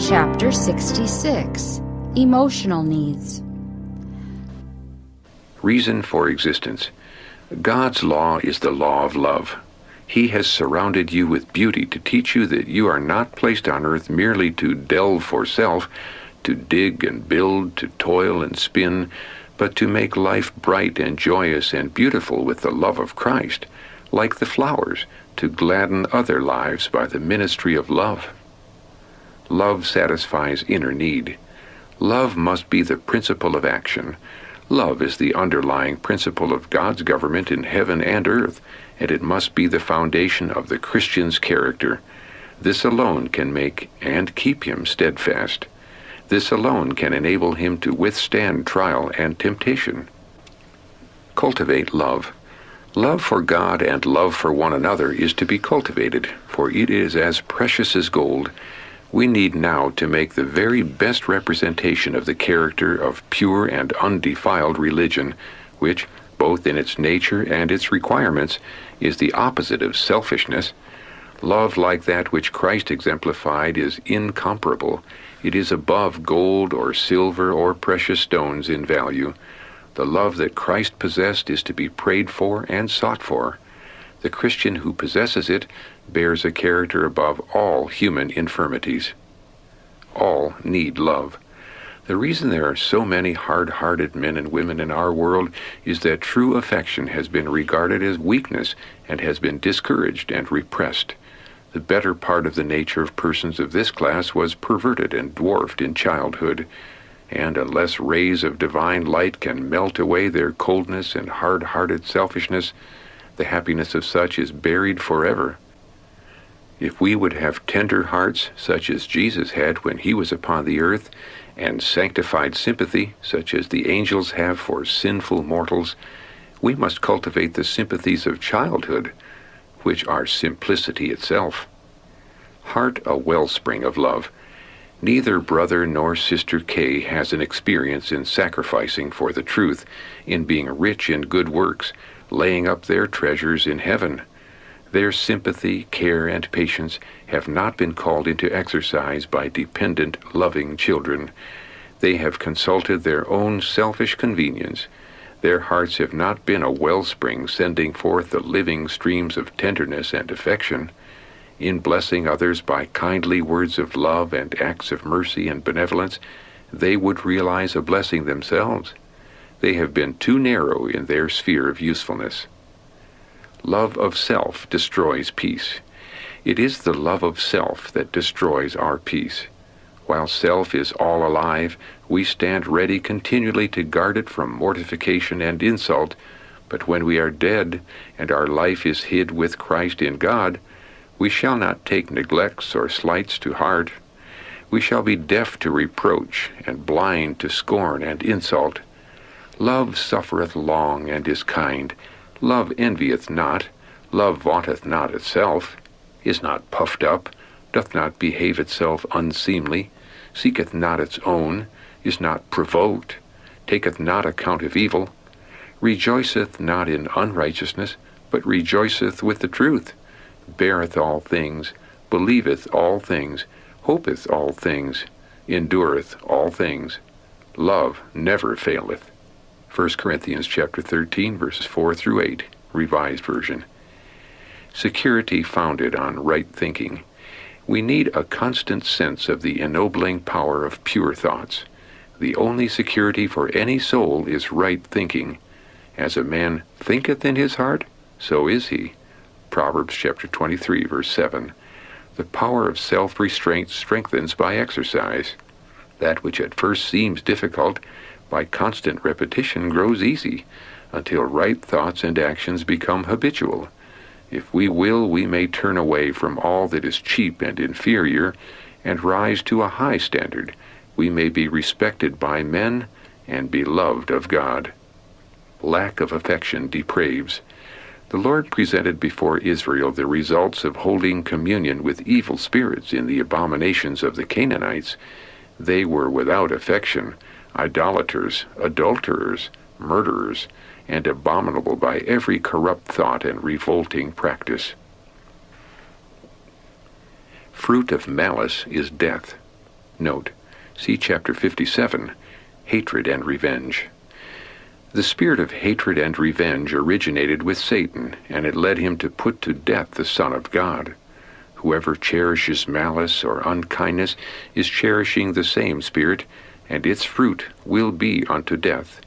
Chapter 66, Emotional Needs. Reason for existence. God's law is the law of love. He has surrounded you with beauty to teach you that you are not placed on earth merely to delve for self, to dig and build, to toil and spin, but to make life bright and joyous and beautiful with the love of Christ, like the flowers, to gladden other lives by the ministry of love. Love satisfies inner need. Love must be the principle of action. Love is the underlying principle of God's government in heaven and earth, and it must be the foundation of the Christian's character. This alone can make and keep him steadfast. This alone can enable him to withstand trial and temptation. Cultivate love. Love for God and love for one another is to be cultivated, for it is as precious as gold. We need now to make the very best representation of the character of pure and undefiled religion, which, both in its nature and its requirements, is the opposite of selfishness. Love like that which Christ exemplified is incomparable. It is above gold or silver or precious stones in value. The love that Christ possessed is to be prayed for and sought for. The Christian who possesses it bears a character above all human infirmities. All need love. The reason there are so many hard-hearted men and women in our world is that true affection has been regarded as weakness and has been discouraged and repressed. The better part of the nature of persons of this class was perverted and dwarfed in childhood, and unless rays of divine light can melt away their coldness and hard-hearted selfishness, the happiness of such is buried forever. If we would have tender hearts, such as Jesus had when he was upon the earth, and sanctified sympathy, such as the angels have for sinful mortals, we must cultivate the sympathies of childhood, which are simplicity itself. Heart a wellspring of love. Neither brother nor sister Kay has an experience in sacrificing for the truth, in being rich in good works, laying up their treasures in heaven. Their sympathy, care, and patience have not been called into exercise by dependent, loving children. They have consulted their own selfish convenience. Their hearts have not been a wellspring sending forth the living streams of tenderness and affection. In blessing others by kindly words of love and acts of mercy and benevolence, they would realize a blessing themselves. They have been too narrow in their sphere of usefulness. Love of self destroys peace. It is the love of self that destroys our peace. While self is all alive, we stand ready continually to guard it from mortification and insult, but when we are dead and our life is hid with Christ in God, we shall not take neglects or slights to heart. We shall be deaf to reproach and blind to scorn and insult. Love suffereth long and is kind. Love envieth not. Love vaunteth not itself, is not puffed up, doth not behave itself unseemly, seeketh not its own, is not provoked, taketh not account of evil, rejoiceth not in unrighteousness, but rejoiceth with the truth, beareth all things, believeth all things, hopeth all things, endureth all things. Love never faileth. 1 Corinthians chapter 13, verses 4 through 8, Revised Version. Security founded on right thinking. We need a constant sense of the ennobling power of pure thoughts. The only security for any soul is right thinking. As a man thinketh in his heart, so is he. Proverbs chapter 23, verse 7. The power of self-restraint strengthens by exercise. That which at first seems difficult, by constant repetition grows easy, until right thoughts and actions become habitual. If we will, we may turn away from all that is cheap and inferior, and rise to a high standard. We may be respected by men and beloved of God. Lack of affection depraves. The Lord presented before Israel the results of holding communion with evil spirits in the abominations of the Canaanites. They were without affection, idolaters, adulterers, murderers, and abominable by every corrupt thought and revolting practice. Fruit of malice is death. Note, see chapter 57, Hatred and Revenge. The spirit of hatred and revenge originated with Satan, and it led him to put to death the Son of God. Whoever cherishes malice or unkindness is cherishing the same spirit, and its fruit will be unto death.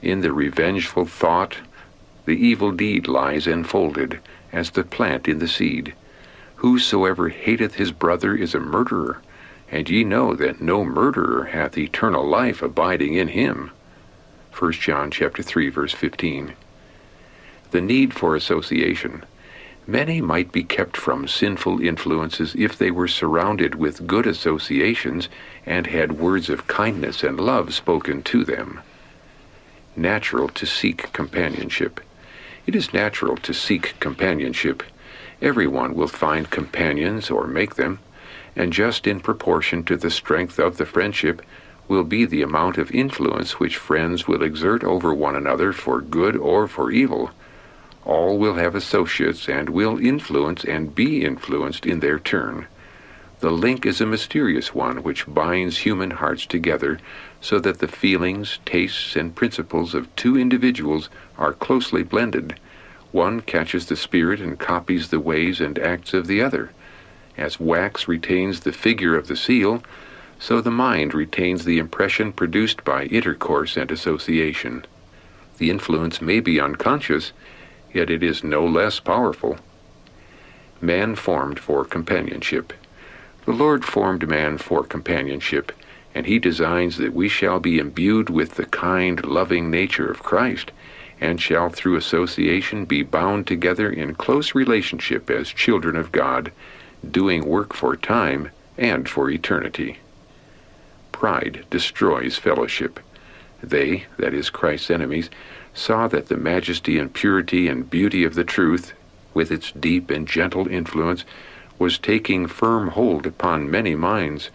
In the revengeful thought, the evil deed lies enfolded, as the plant in the seed. Whosoever hateth his brother is a murderer, and ye know that no murderer hath eternal life abiding in him. 1 John chapter 3, verse 15. The need for association. Many might be kept from sinful influences if they were surrounded with good associations and had words of kindness and love spoken to them. Natural to seek companionship. It is natural to seek companionship. Everyone will find companions or make them, and just in proportion to the strength of the friendship will be the amount of influence which friends will exert over one another for good or for evil. All will have associates and will influence and be influenced in their turn. The link is a mysterious one which binds human hearts together so that the feelings, tastes, and principles of two individuals are closely blended. One catches the spirit and copies the ways and acts of the other. As wax retains the figure of the seal, so the mind retains the impression produced by intercourse and association. The influence may be unconscious, yet it is no less powerful. Man formed for companionship. The Lord formed man for companionship, and he designs that we shall be imbued with the kind, loving nature of Christ, and shall through association be bound together in close relationship as children of God, doing work for time and for eternity. Pride destroys fellowship. They, that is Christ's enemies, saw that the majesty and purity and beauty of the truth, with its deep and gentle influence, was taking firm hold upon many minds.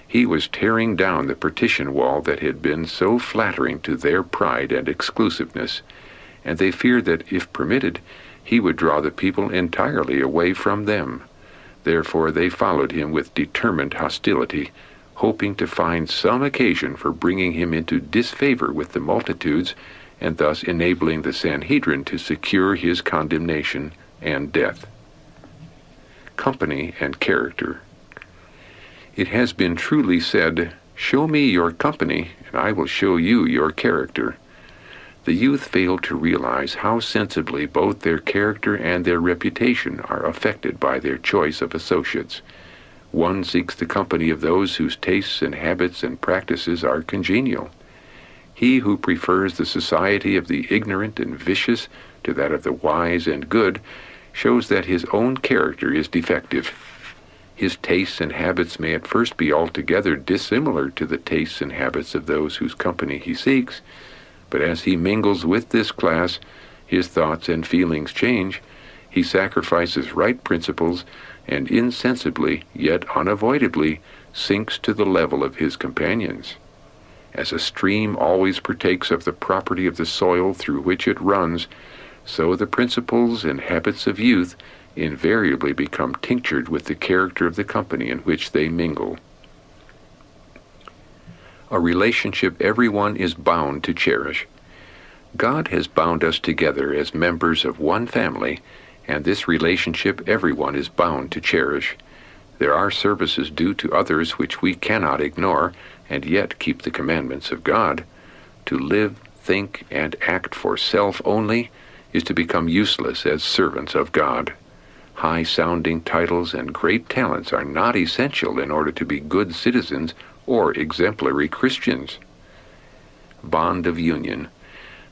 He was tearing down the partition wall that had been so flattering to their pride and exclusiveness, and they feared that, if permitted, he would draw the people entirely away from them. Therefore they followed him with determined hostility, hoping to find some occasion for bringing him into disfavor with the multitudes, and thus enabling the Sanhedrin to secure his condemnation and death. Company and character. It has been truly said, "Show me your company, and I will show you your character." The youth fail to realize how sensibly both their character and their reputation are affected by their choice of associates. One seeks the company of those whose tastes and habits and practices are congenial. He who prefers the society of the ignorant and vicious to that of the wise and good shows that his own character is defective. His tastes and habits may at first be altogether dissimilar to the tastes and habits of those whose company he seeks, but as he mingles with this class, his thoughts and feelings change. He sacrifices right principles and insensibly, yet unavoidably, sinks to the level of his companions. As a stream always partakes of the property of the soil through which it runs, so the principles and habits of youth invariably become tinctured with the character of the company in which they mingle. A relationship everyone is bound to cherish. God has bound us together as members of one family, and this relationship everyone is bound to cherish. There are services due to others which we cannot ignore, and yet keep the commandments of God. To live, think, and act for self only is to become useless as servants of God. High-sounding titles and great talents are not essential in order to be good citizens or exemplary Christians. Bond of union.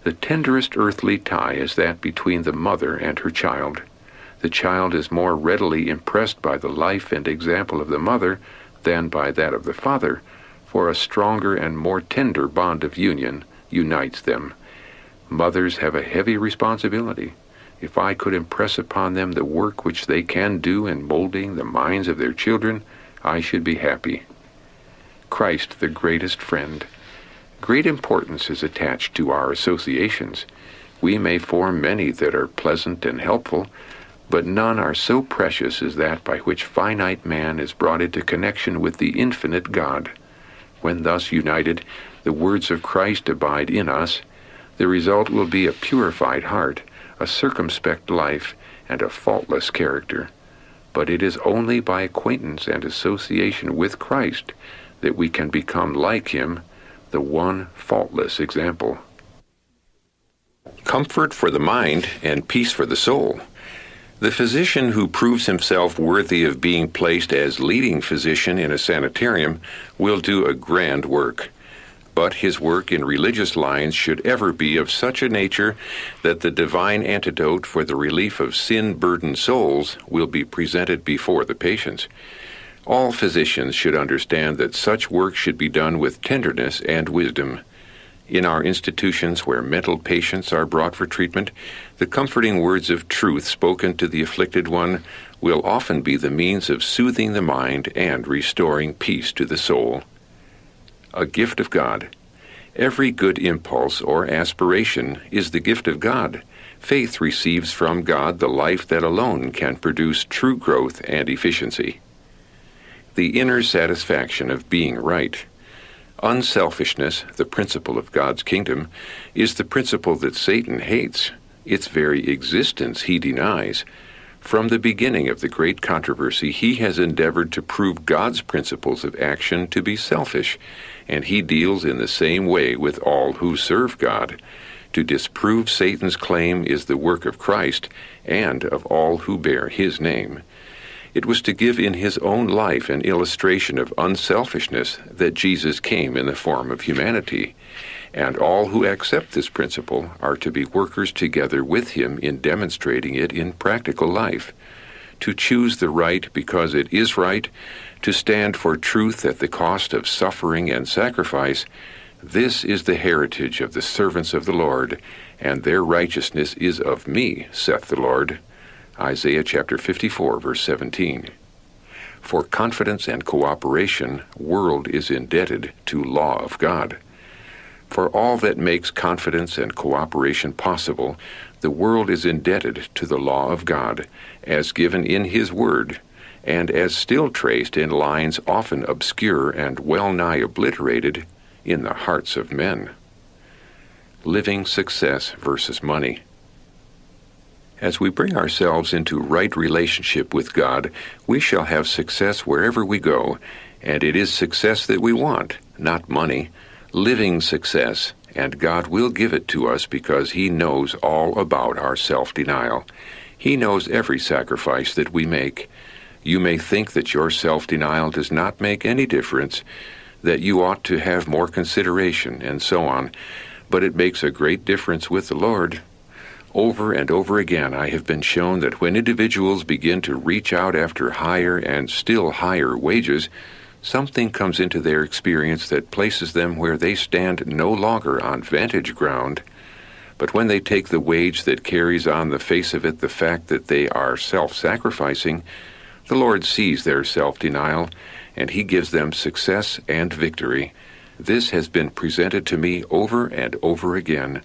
The tenderest earthly tie is that between the mother and her child. The child is more readily impressed by the life and example of the mother than by that of the father, for a stronger and more tender bond of union unites them. Mothers have a heavy responsibility. If I could impress upon them the work which they can do in molding the minds of their children, I should be happy. Christ, the greatest friend. Great importance is attached to our associations. We may form many that are pleasant and helpful, but none are so precious as that by which finite man is brought into connection with the infinite God. When thus united, the words of Christ abide in us. The result will be a purified heart, a circumspect life, and a faultless character. But it is only by acquaintance and association with Christ that we can become like him, the one faultless example. Comfort for the mind and peace for the soul. The physician who proves himself worthy of being placed as leading physician in a sanitarium will do a grand work. But his work in religious lines should ever be of such a nature that the divine antidote for the relief of sin-burdened souls will be presented before the patients. All physicians should understand that such work should be done with tenderness and wisdom. In our institutions where mental patients are brought for treatment, the comforting words of truth spoken to the afflicted one will often be the means of soothing the mind and restoring peace to the soul. A gift of God. Every good impulse or aspiration is the gift of God. Faith receives from God the life that alone can produce true growth and efficiency. The inner satisfaction of being right. Unselfishness, the principle of God's kingdom, is the principle that Satan hates. Its very existence he denies. From the beginning of the great controversy, he has endeavored to prove God's principles of action to be selfish, and he deals in the same way with all who serve God. To disprove Satan's claim is the work of Christ and of all who bear his name. It was to give in his own life an illustration of unselfishness that Jesus came in the form of humanity, and all who accept this principle are to be workers together with him in demonstrating it in practical life. To choose the right because it is right, to stand for truth at the cost of suffering and sacrifice, this is the heritage of the servants of the Lord, and their righteousness is of me, saith the Lord. Isaiah chapter 54, verse 17. For confidence and cooperation, world is indebted to law of God. For all that makes confidence and cooperation possible, the world is indebted to the law of God, as given in his word, and as still traced in lines often obscure and well-nigh obliterated in the hearts of men. Living success versus money. As we bring ourselves into right relationship with God, we shall have success wherever we go, and it is success that we want, not money. Living success, and God will give it to us because he knows all about our self-denial. He knows every sacrifice that we make. You may think that your self-denial does not make any difference, that you ought to have more consideration, and so on, but it makes a great difference with the Lord. Over and over again I have been shown that when individuals begin to reach out after higher and still higher wages, something comes into their experience that places them where they stand no longer on vantage ground. But when they take the wage that carries on the face of it the fact that they are self-sacrificing, the Lord sees their self-denial, and he gives them success and victory. This has been presented to me over and over again.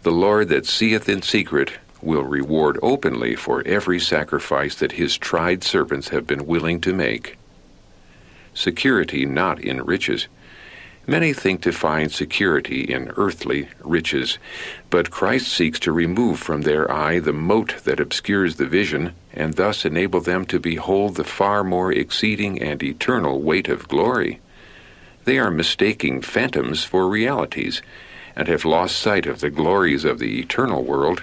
The Lord that seeth in secret will reward openly for every sacrifice that his tried servants have been willing to make. Security not in riches. Many think to find security in earthly riches, but Christ seeks to remove from their eye the mote that obscures the vision, and thus enable them to behold the far more exceeding and eternal weight of glory. They are mistaking phantoms for realities, and have lost sight of the glories of the eternal world.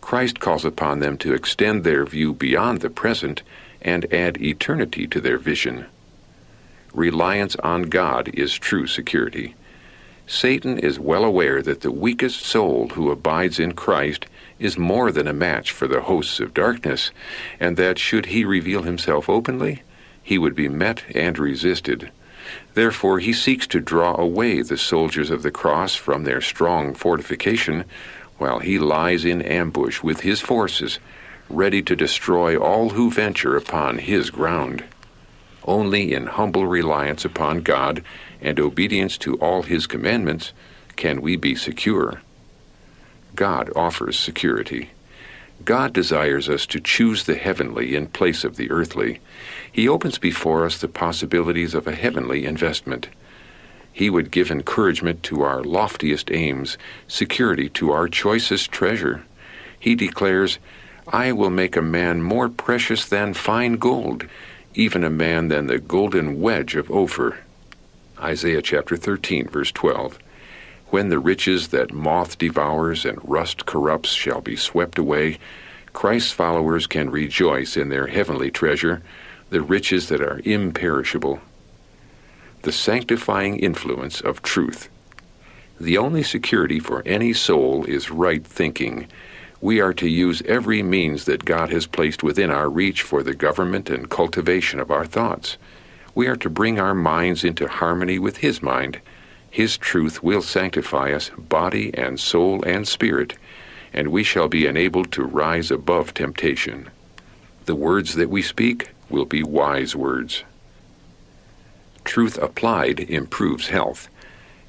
Christ calls upon them to extend their view beyond the present and add eternity to their vision. Reliance on God is true security. Satan is well aware that the weakest soul who abides in Christ is more than a match for the hosts of darkness, and that should he reveal himself openly, he would be met and resisted. Therefore he seeks to draw away the soldiers of the cross from their strong fortification, while he lies in ambush with his forces, ready to destroy all who venture upon his ground. Only in humble reliance upon God and obedience to all his commandments can we be secure. God offers security. God desires us to choose the heavenly in place of the earthly. He opens before us the possibilities of a heavenly investment. He would give encouragement to our loftiest aims, security to our choicest treasure. He declares, "I will make a man more precious than fine gold, even a man than the golden wedge of Ophir." Isaiah chapter 13, verse 12. When the riches that moth devours and rust corrupts shall be swept away, Christ's followers can rejoice in their heavenly treasure, the riches that are imperishable. The sanctifying influence of truth. The only security for any soul is right thinking. We are to use every means that God has placed within our reach for the government and cultivation of our thoughts. We are to bring our minds into harmony with His mind. His truth will sanctify us, body and soul and spirit, and we shall be enabled to rise above temptation. The words that we speak will be wise words. Truth applied improves health.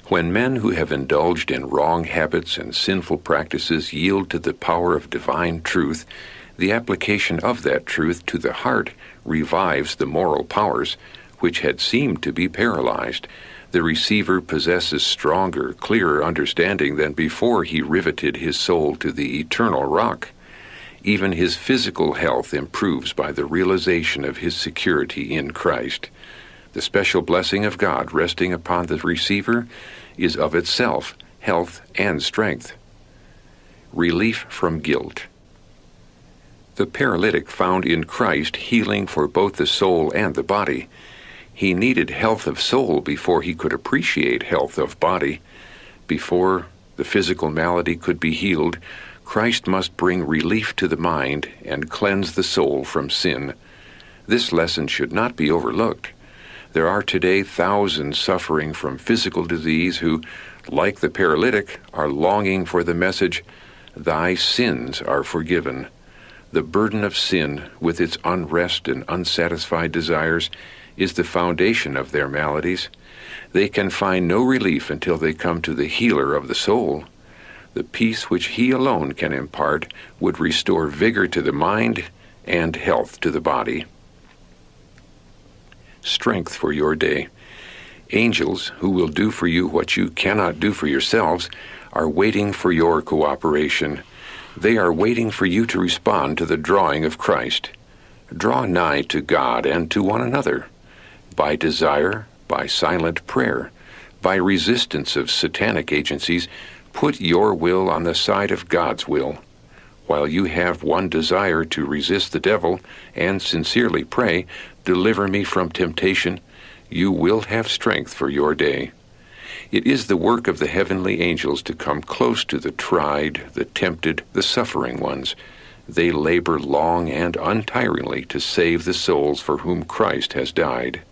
When men who have indulged in wrong habits and sinful practices yield to the power of divine truth, the application of that truth to the heart revives the moral powers which had seemed to be paralyzed. The receiver possesses stronger, clearer understanding than before he riveted his soul to the eternal rock. Even his physical health improves by the realization of his security in Christ. The special blessing of God resting upon the receiver is of itself health and strength. Relief from guilt. The paralytic found in Christ healing for both the soul and the body. He needed health of soul before he could appreciate health of body. Before the physical malady could be healed, Christ must bring relief to the mind and cleanse the soul from sin. This lesson should not be overlooked. There are today thousands suffering from physical disease who, like the paralytic, are longing for the message, "Thy sins are forgiven." The burden of sin, with its unrest and unsatisfied desires, is the foundation of their maladies. They can find no relief until they come to the healer of the soul. The peace which He alone can impart would restore vigor to the mind and health to the body. Strength for your day. Angels, who will do for you what you cannot do for yourselves, are waiting for your cooperation. They are waiting for you to respond to the drawing of Christ. Draw nigh to God and to one another. By desire, by silent prayer, by resistance of satanic agencies, put your will on the side of God's will. While you have one desire to resist the devil and sincerely pray, "Deliver me from temptation," you will have strength for your day. It is the work of the heavenly angels to come close to the tried, the tempted, the suffering ones. They labor long and untiringly to save the souls for whom Christ has died.